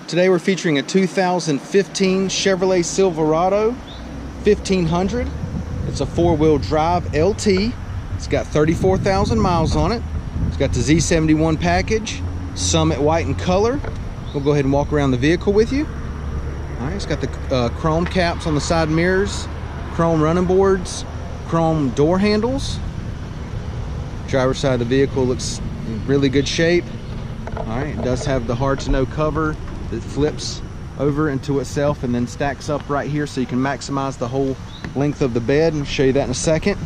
Today we're featuring a 2015 Chevrolet Silverado 1500. It's a four-wheel drive LT. It's got 34,000 miles on it. It's got the Z71 package, Summit white in color. We'll go ahead and walk around the vehicle with you. All right, it's got the chrome caps on the side mirrors, chrome running boards, chrome door handles. Driver's side of the vehicle looks in really good shape. All right, it does have the hard to know cover that flips over into itself and then stacks up right here so you can maximize the whole length of the bed, and I'll show you that in a second.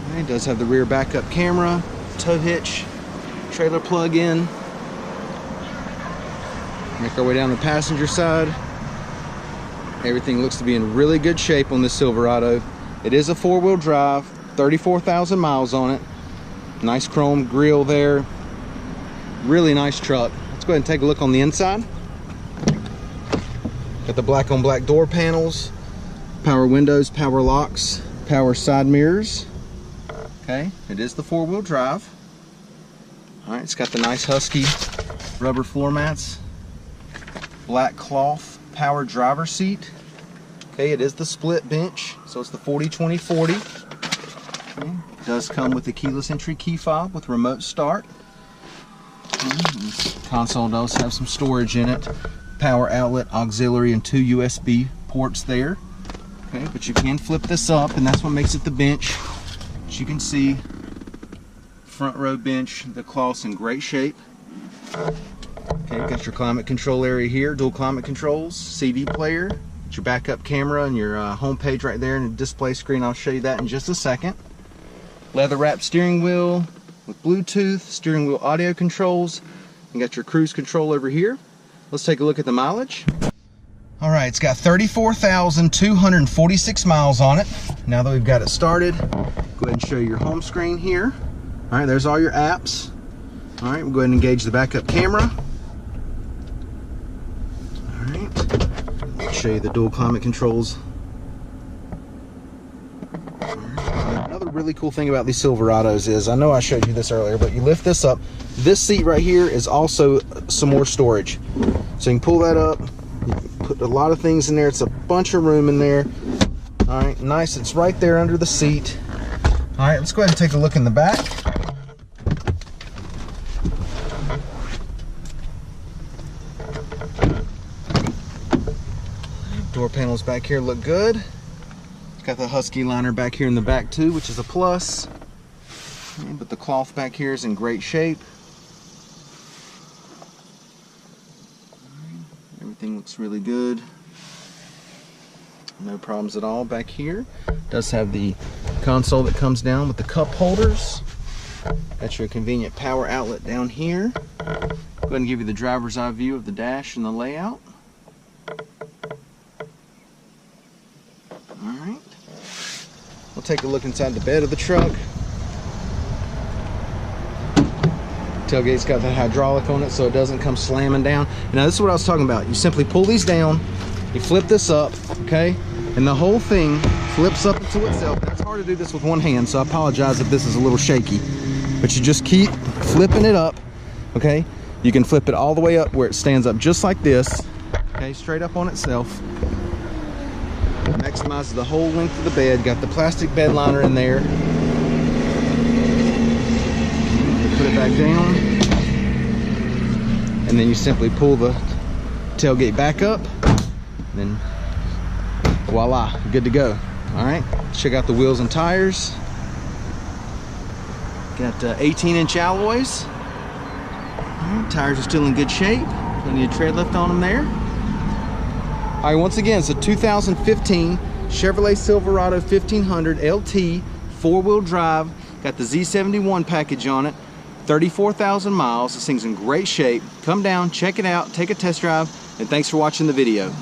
All right, it does have the rear backup camera, tow hitch, trailer plug-in. Make our way down the passenger side. Everything looks to be in really good shape on this Silverado. It is a four-wheel drive, 34,000 miles on it. Nice chrome grille there. Really nice truck. Let's go ahead and take a look on the inside. Got the black on black door panels, power windows, power locks, power side mirrors. Okay, it is the four-wheel drive. All right, it's got the nice Husky rubber floor mats, black cloth power driver seat. Okay, it is the split bench, so it's the 40-20-40. Okay. It does come with the keyless entry key fob with remote start. This console does have some storage in it. Power outlet, auxiliary, and 2 USB ports there. Okay, but you can flip this up, and that's what makes it the bench. As you can see, front row bench, the cloth's in great shape. Okay, got your climate control area here, dual climate controls, CD player, got your backup camera and your home page right there, and a display screen. I'll show you that in just a second. Leather wrapped steering wheel with Bluetooth, steering wheel audio controls. You got your cruise control over here. Let's take a look at the mileage. All right, it's got 34,246 miles on it. Now that we've got it started, go ahead and show you your home screen here. All right, there's all your apps. All right, we'll go ahead and engage the backup camera. All right, I'll show you the dual climate controls. Another really cool thing about these Silverados is, I know I showed you this earlier, but you lift this up. This seat right here is also some more storage. So you can pull that up, you can put a lot of things in there. It's a bunch of room in there. All right, nice, it's right there under the seat. All right, let's go ahead and take a look in the back. Door panels back here look good. Got the Husky liner back here in the back too, which is a plus. Okay, but the cloth back here is in great shape. Everything looks really good. No problems at all back here. Does have the console that comes down with the cup holders. Got your convenient power outlet down here. Go ahead and give you the driver's eye view of the dash and the layout. Alright. We'll take a look inside the bed of the truck. Tailgate's got that hydraulic on it so it doesn't come slamming down. Now this is what I was talking about. You simply pull these down, you flip this up, okay? And the whole thing flips up into itself. Now, it's hard to do this with one hand, so I apologize if this is a little shaky. But you just keep flipping it up, okay? You can flip it all the way up where it stands up just like this, okay? Straight up on itself. Maximizes the whole length of the bed. Got the plastic bed liner in there. Put it back down, and then you simply pull the tailgate back up, and then voila, you're good to go. All right, check out the wheels and tires. Got 18-inch alloys. All right, tires are still in good shape. Plenty of tread lift on them there. All right, once again, it's a 2015 Chevrolet Silverado 1500 LT, four-wheel drive. Got the Z71 package on it. 34,000 miles. This thing's in great shape. Come down, check it out, take a test drive, and thanks for watching the video.